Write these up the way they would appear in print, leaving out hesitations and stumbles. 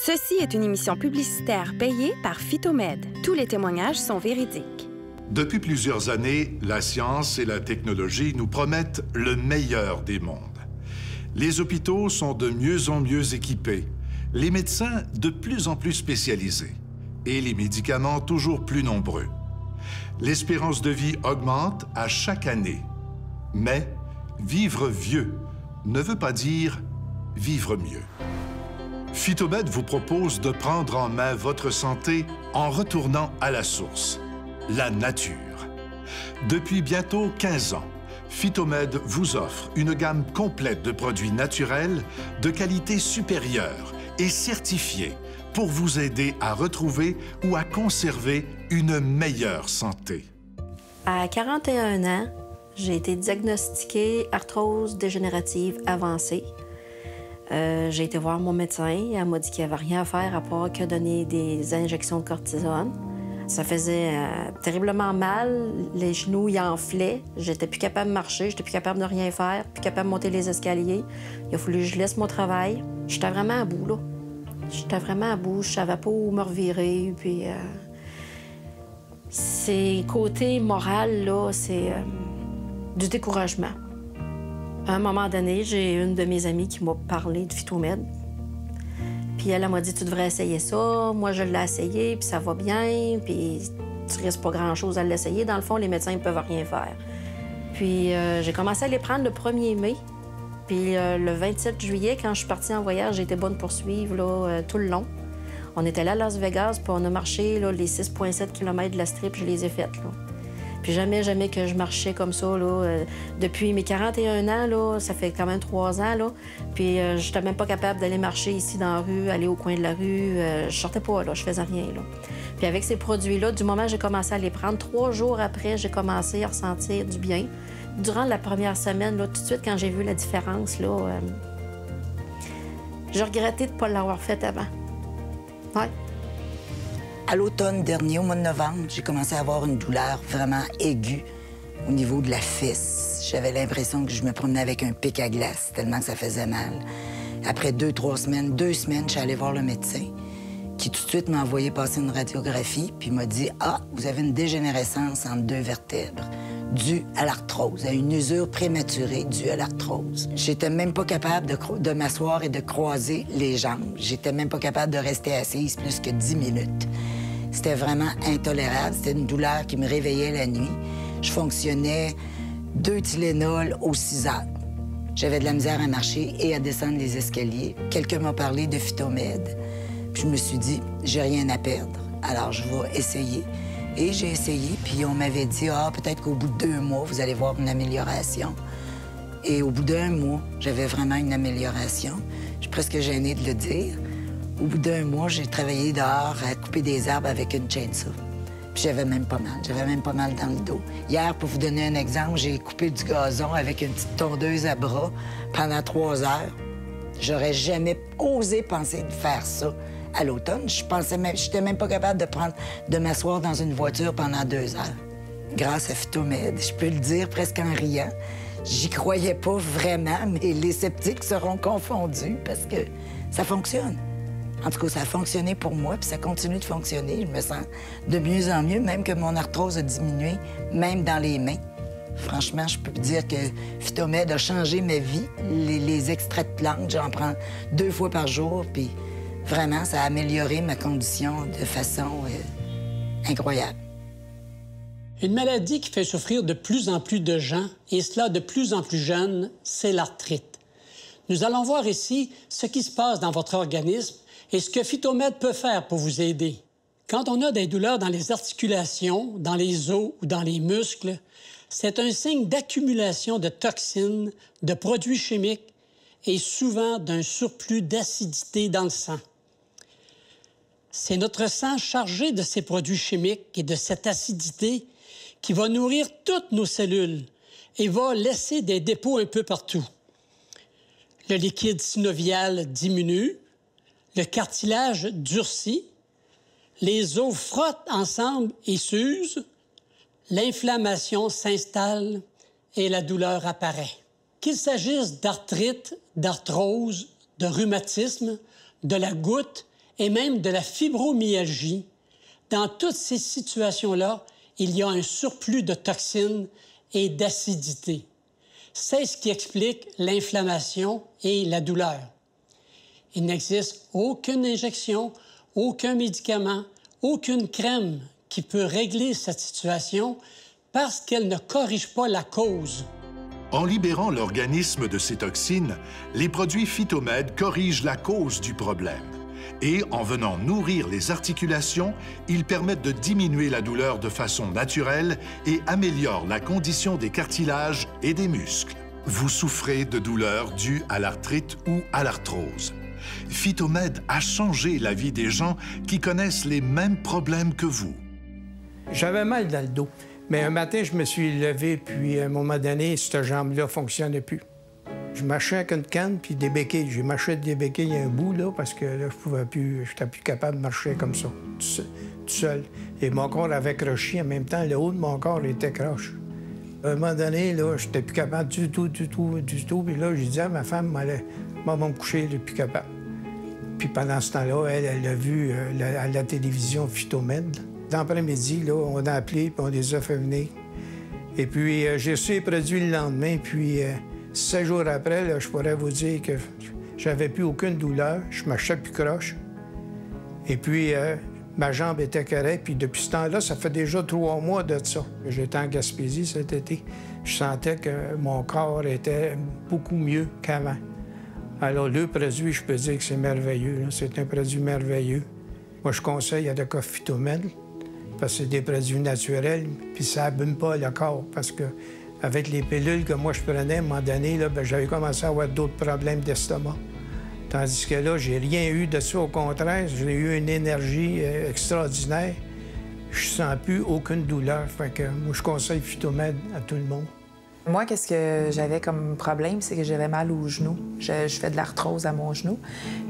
Ceci est une émission publicitaire payée par Phytomed. Tous les témoignages sont véridiques. Depuis plusieurs années, la science et la technologie nous promettent le meilleur des mondes. Les hôpitaux sont de mieux en mieux équipés, les médecins de plus en plus spécialisés et les médicaments toujours plus nombreux. L'espérance de vie augmente à chaque année. Mais vivre vieux ne veut pas dire vivre mieux. Phytomed vous propose de prendre en main votre santé en retournant à la source, la nature. Depuis bientôt 15 ans, Phytomed vous offre une gamme complète de produits naturels de qualité supérieure et certifiés pour vous aider à retrouver ou à conserver une meilleure santé. À 41 ans, j'ai été diagnostiquée arthrose dégénérative avancée. J'ai été voir mon médecin. Elle m'a dit qu'il n'y avait rien à faire à part que donner des injections de cortisone. Ça faisait terriblement mal. Les genoux y enflaient. J'étais plus capable de marcher, j'étais plus capable de rien faire, plus capable de monter les escaliers. Il a fallu que je laisse mon travail. J'étais vraiment à bout, là. J'étais vraiment à bout. Je savais pas où me revirer. Puis, c'est côté moral, là, c'est du découragement. À un moment donné, j'ai une de mes amies qui m'a parlé de Phytomed. Puis elle m'a dit, tu devrais essayer ça. Moi, je l'ai essayé, puis ça va bien, puis tu risques pas grand-chose à l'essayer. Dans le fond, les médecins ne peuvent rien faire. Puis j'ai commencé à les prendre le 1er mai. Puis le 27 juillet, quand je suis partie en voyage, j'ai été bonne pour suivre là, tout le long. On était là à Las Vegas, puis on a marché là, les 6,7 km de la strip, je les ai faites, là. Puis jamais que je marchais comme ça, là. Depuis mes 41 ans, là, ça fait quand même 3 ans, là. Puis je n'étais même pas capable d'aller marcher ici dans la rue, aller au coin de la rue. Je sortais pas, là, je faisais rien, là. Puis avec ces produits-là, du moment où j'ai commencé à les prendre, 3 jours après, j'ai commencé à ressentir du bien. Durant la première semaine, là, tout de suite, quand j'ai vu la différence, là, j'ai regretté de ne pas l'avoir fait avant. Ouais. À l'automne dernier, au mois de novembre, j'ai commencé à avoir une douleur vraiment aiguë au niveau de la fesse. J'avais l'impression que je me promenais avec un pic à glace, tellement que ça faisait mal. Après 2 semaines, je suis allée voir le médecin, qui tout de suite m'a envoyé passer une radiographie, puis m'a dit « Ah, vous avez une dégénérescence entre 2 vertèbres, due à l'arthrose, à une usure prématurée due à l'arthrose. » J'étais même pas capable de m'asseoir et de croiser les jambes. J'étais même pas capable de rester assise plus que 10 minutes. C'était vraiment intolérable. C'était une douleur qui me réveillait la nuit. Je fonctionnais 2 Tylenol aux 6 heures. J'avais de la misère à marcher et à descendre les escaliers. Quelqu'un m'a parlé de Phytomed. Puis je me suis dit, j'ai rien à perdre. Alors, je vais essayer. Et j'ai essayé, puis on m'avait dit, ah, peut-être qu'au bout de 2 mois, vous allez voir une amélioration. Et au bout d'1 mois, j'avais vraiment une amélioration. Je suis presque gênée de le dire. Au bout d'1 mois, j'ai travaillé dehors à couper des arbres avec une chainsaw. Puis j'avais même pas mal. J'avais même pas mal dans le dos. Hier, pour vous donner un exemple, j'ai coupé du gazon avec une petite tondeuse à bras pendant 3 heures. J'aurais jamais osé penser de faire ça à l'automne. J'étais même pas capable de m'asseoir dans une voiture pendant 2 heures. Grâce à Phytomed, je peux le dire presque en riant. J'y croyais pas vraiment, mais les sceptiques seront confondus parce que ça fonctionne. En tout cas, ça a fonctionné pour moi, puis ça continue de fonctionner. Je me sens de mieux en mieux, même que mon arthrose a diminué, même dans les mains. Franchement, je peux dire que Phytomed a changé ma vie. Les extraits de plantes, j'en prends 2 fois par jour, puis vraiment, ça a amélioré ma condition de façon incroyable. Une maladie qui fait souffrir de plus en plus de gens, et cela de plus en plus jeunes, c'est l'arthrite. Nous allons voir ici ce qui se passe dans votre organisme et ce que Phytomed peut faire pour vous aider. Quand on a des douleurs dans les articulations, dans les os ou dans les muscles, c'est un signe d'accumulation de toxines, de produits chimiques et souvent d'un surplus d'acidité dans le sang. C'est notre sang chargé de ces produits chimiques et de cette acidité qui va nourrir toutes nos cellules et va laisser des dépôts un peu partout. Le liquide synovial diminue, le cartilage durcit, les os frottent ensemble et s'usent, l'inflammation s'installe et la douleur apparaît. Qu'il s'agisse d'arthrite, d'arthrose, de rhumatisme, de la goutte et même de la fibromyalgie, dans toutes ces situations-là, il y a un surplus de toxines et d'acidité. C'est ce qui explique l'inflammation et la douleur. Il n'existe aucune injection, aucun médicament, aucune crème qui peut régler cette situation parce qu'elle ne corrige pas la cause. En libérant l'organisme de ces toxines, les produits Phytomède corrigent la cause du problème. Et en venant nourrir les articulations, ils permettent de diminuer la douleur de façon naturelle et améliorent la condition des cartilages et des muscles. Vous souffrez de douleurs dues à l'arthrite ou à l'arthrose. Phytomède a changé la vie des gens qui connaissent les mêmes problèmes que vous. J'avais mal dans le dos, mais un matin, je me suis levé, puis à un moment donné, cette jambe-là ne fonctionnait plus. Je marchais avec une canne puis des béquilles. J'ai marché avec des béquilles un bout, là, parce que là, je n'étais plus capable de marcher comme ça, tout seul. Et mon corps avait croché en même temps. Le haut de mon corps était croche. À un moment donné, là, je n'étais plus capable du tout. Puis là, j'ai dit à ma femme, maman va me coucher, je suis plus capable. Puis pendant ce temps-là, elle a vu à la télévision Phytomède. L'après-midi, là, on a appelé, puis on les a fait venir. Et puis, j'ai reçu les produits le lendemain, puis 7 jours après, là, je pourrais vous dire que j'avais plus aucune douleur, je marchais plus croche. Et puis, ma jambe était correcte, puis depuis ce temps-là, ça fait déjà 3 mois de ça. J'étais en Gaspésie cet été. Je sentais que mon corps était beaucoup mieux qu'avant. Alors, le produit, je peux dire que c'est merveilleux. C'est un produit merveilleux. Moi, je conseille à le Phytomède, parce que c'est des produits naturels, puis ça n'abîme pas le corps, parce que avec les pilules que moi je prenais, à un moment donné, là, j'avais commencé à avoir d'autres problèmes d'estomac. Tandis que là, j'ai rien eu de ça. Au contraire, j'ai eu une énergie extraordinaire. Je sens plus aucune douleur. Fait que moi, je conseille Phytomède à tout le monde. Moi, qu'est-ce que j'avais comme problème, c'est que j'avais mal aux genoux. Je fais de l'arthrose à mon genou.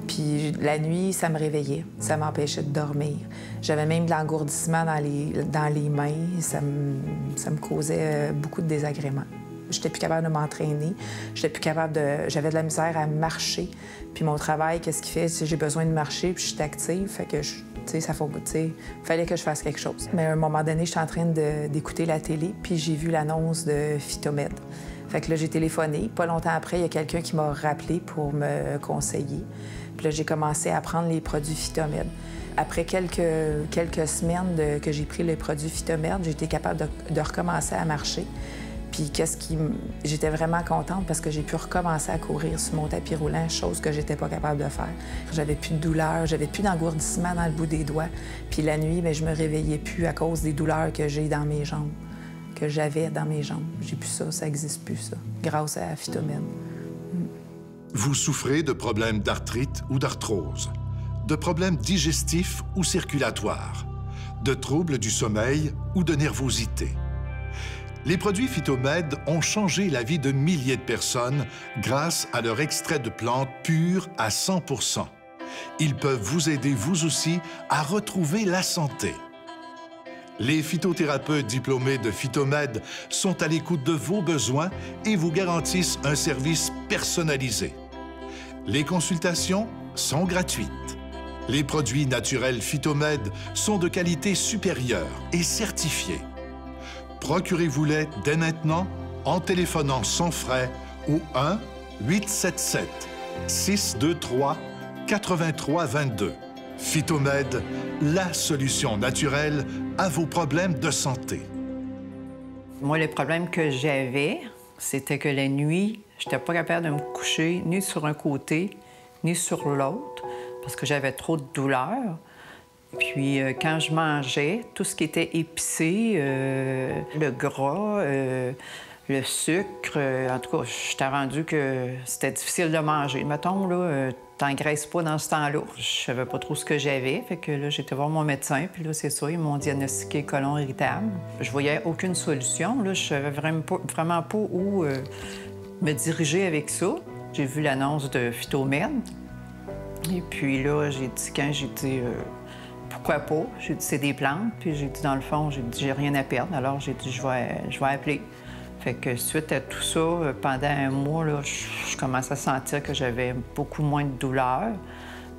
Puis la nuit, ça me réveillait. Ça m'empêchait de dormir. J'avais même de l'engourdissement dans les mains. Ça me causait beaucoup de désagréments. J'étais plus capable de m'entraîner. J'étais plus capable de... J'avais de la misère à marcher. Puis mon travail, qu'est-ce qu'il fait? J'ai besoin de marcher, puis je suis active. Fait que, fallait que je fasse quelque chose. Mais à un moment donné, j'étais en train d'écouter la télé, puis j'ai vu l'annonce de Phytomède. Fait que là, j'ai téléphoné. Pas longtemps après, il y a quelqu'un qui m'a rappelé pour me conseiller. Puis là, j'ai commencé à prendre les produits Phytomède. Après quelques semaines que j'ai pris les produits Phytomède, j'ai été capable de recommencer à marcher. Puis j'étais vraiment contente parce que j'ai pu recommencer à courir sur mon tapis roulant, chose que j'étais pas capable de faire. J'avais plus de douleur, j'avais plus d'engourdissement dans le bout des doigts. Puis la nuit, bien, je me réveillais plus à cause des douleurs que j'ai dans mes jambes, que j'avais dans mes jambes. J'ai plus ça n'existe plus, ça, grâce à Phytomède. Vous souffrez de problèmes d'arthrite ou d'arthrose, de problèmes digestifs ou circulatoires, de troubles du sommeil ou de nervosité. Les produits Phytomède ont changé la vie de milliers de personnes grâce à leur extrait de plantes pures à 100%. Ils peuvent vous aider, vous aussi, à retrouver la santé. Les phytothérapeutes diplômés de Phytomède sont à l'écoute de vos besoins et vous garantissent un service personnalisé. Les consultations sont gratuites. Les produits naturels Phytomède sont de qualité supérieure et certifiés. Procurez-vous-les dès maintenant en téléphonant sans frais au 1-877-623-8322. Phytomède, la solution naturelle à vos problèmes de santé. Moi, le problème que j'avais, c'était que la nuit, je n'étais pas capable de me coucher ni sur un côté, ni sur l'autre, parce que j'avais trop de douleur. Puis quand je mangeais, tout ce qui était épicé, le gras, le sucre, en tout cas, j'étais rendu que c'était difficile de manger. Mettons, là, t'engraisses pas dans ce temps-là. Je savais pas trop ce que j'avais, fait que là, j'étais voir mon médecin, puis là, c'est ça, ils m'ont diagnostiqué côlon irritable. Je voyais aucune solution, là, je savais vraiment pas où me diriger avec ça. J'ai vu l'annonce de Phytomède, et puis là, quand j'ai dit... pourquoi pas? J'ai dit, c'est des plantes. Puis j'ai dit, dans le fond, j'ai rien à perdre. Alors j'ai dit, je vais appeler. Fait que suite à tout ça, pendant un mois, là, je commence à sentir que j'avais beaucoup moins de douleur.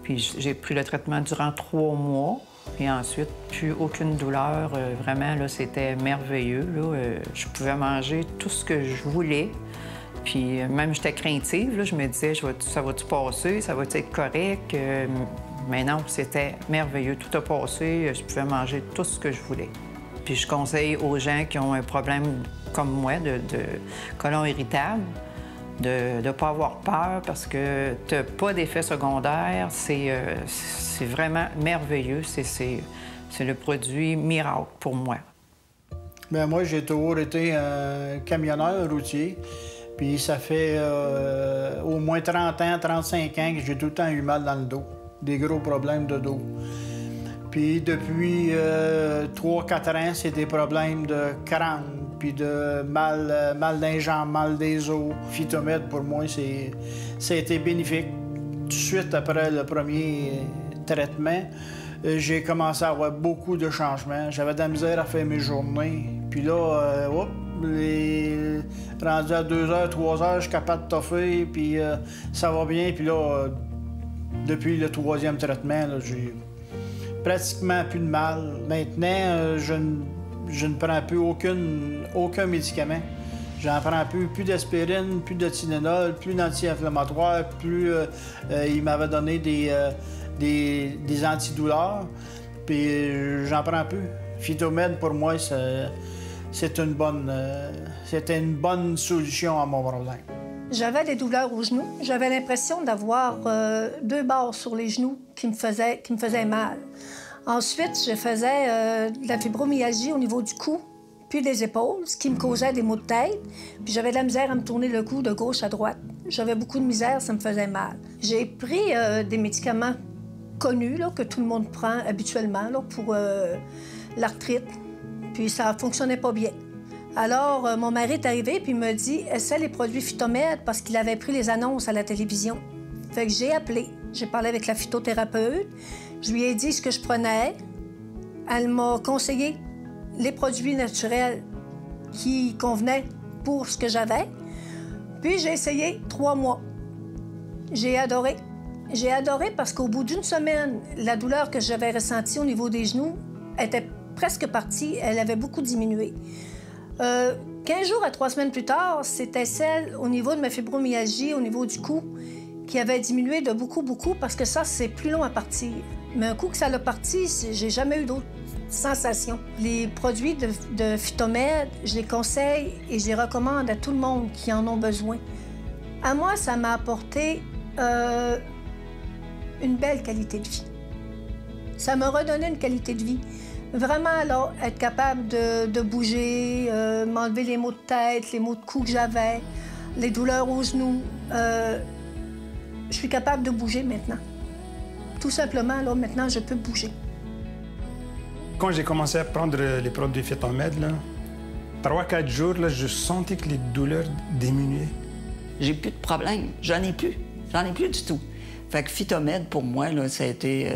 Puis j'ai pris le traitement durant 3 mois. Et ensuite, plus aucune douleur. Vraiment, là, c'était merveilleux. Là. Je pouvais manger tout ce que je voulais. Puis même, j'étais craintive. Là. Je me disais, ça va-tu passer? Ça va-tu être correct? Mais non, c'était merveilleux. Tout a passé. Je pouvais manger tout ce que je voulais. Puis je conseille aux gens qui ont un problème comme moi de côlon irritable de ne pas avoir peur parce que tu n'as pas d'effet secondaire. C'est vraiment merveilleux. C'est le produit miracle pour moi. Bien, moi, j'ai toujours été un camionneur routier. Puis ça fait au moins 30 ans, 35 ans que j'ai tout le temps eu mal dans le dos. Des gros problèmes de dos. Puis depuis 3-4 ans, c'est des problèmes de crampes, puis de mal d'un jambes, mal des os. Phytomède, pour moi, ça a été bénéfique. Tout de suite après le premier traitement, j'ai commencé à avoir beaucoup de changements. J'avais de la misère à faire mes journées. Puis là, rendu à 2 heures, 3 heures, je suis capable de toffer, puis ça va bien. Puis là, depuis le 3e traitement, j'ai pratiquement plus de mal. Maintenant, je ne prends plus aucun médicament. J'en prends plus d'aspirine, plus de Tylenol, plus d'anti-inflammatoires, plus... il m'avait donné des antidouleurs, puis j'en prends plus. Phytomède, pour moi, c'était une bonne solution à mon problème. J'avais des douleurs aux genoux. J'avais l'impression d'avoir 2 barres sur les genoux qui me faisaient mal. Ensuite, je faisais de la fibromyalgie au niveau du cou, puis des épaules, ce qui me causait des maux de tête. Puis j'avais de la misère à me tourner le cou de gauche à droite. J'avais beaucoup de misère, ça me faisait mal. J'ai pris des médicaments connus là, que tout le monde prend habituellement là, pour l'arthrite. Puis ça ne fonctionnait pas bien. Alors, mon mari est arrivé puis il me dit « Essaie les produits Phytomède » parce qu'il avait pris les annonces à la télévision. Fait que j'ai appelé. J'ai parlé avec la phytothérapeute. Je lui ai dit ce que je prenais. Elle m'a conseillé les produits naturels qui convenaient pour ce que j'avais. Puis j'ai essayé 3 mois. J'ai adoré. J'ai adoré parce qu'au bout d'1 semaine, la douleur que j'avais ressentie au niveau des genoux était presque partie. Elle avait beaucoup diminué. 15 jours à 3 semaines plus tard, c'était celle au niveau de ma fibromyalgie, au niveau du cou, qui avait diminué de beaucoup parce que ça, c'est plus long à partir. Mais un coup que ça l'a parti, j'ai jamais eu d'autres sensations. Les produits de Phytomède, je les conseille et je les recommande à tout le monde qui en ont besoin. À moi, ça m'a apporté une belle qualité de vie. Ça m'a redonné une qualité de vie. Vraiment, là, être capable de bouger, m'enlever les maux de tête, les maux de cou que j'avais, les douleurs aux genoux. Je suis capable de bouger maintenant. Tout simplement, là, maintenant, je peux bouger. Quand j'ai commencé à prendre les produits Phytomède, 3-4 jours, là, je sentais que les douleurs diminuaient. J'ai plus de problème. J'en ai plus. J'en ai plus du tout. Fait que Phytomède, pour moi, là, ça a été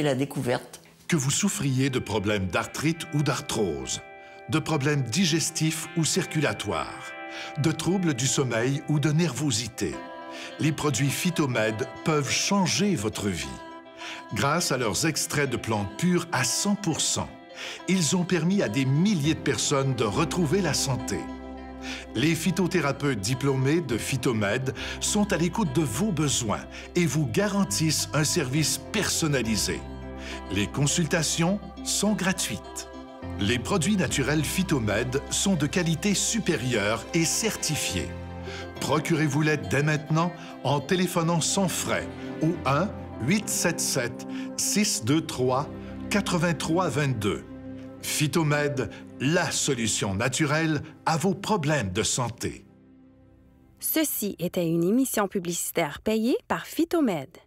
la découverte. Que vous souffriez de problèmes d'arthrite ou d'arthrose, de problèmes digestifs ou circulatoires, de troubles du sommeil ou de nervosité, les produits Phytomède peuvent changer votre vie. Grâce à leurs extraits de plantes pures à 100%, ils ont permis à des milliers de personnes de retrouver la santé. Les phytothérapeutes diplômés de Phytomède sont à l'écoute de vos besoins et vous garantissent un service personnalisé. Les consultations sont gratuites. Les produits naturels Phytomède sont de qualité supérieure et certifiés. Procurez-vous-les dès maintenant en téléphonant sans frais au 1-877-623-8322. Phytomède, la solution naturelle à vos problèmes de santé. Ceci était une émission publicitaire payée par Phytomède.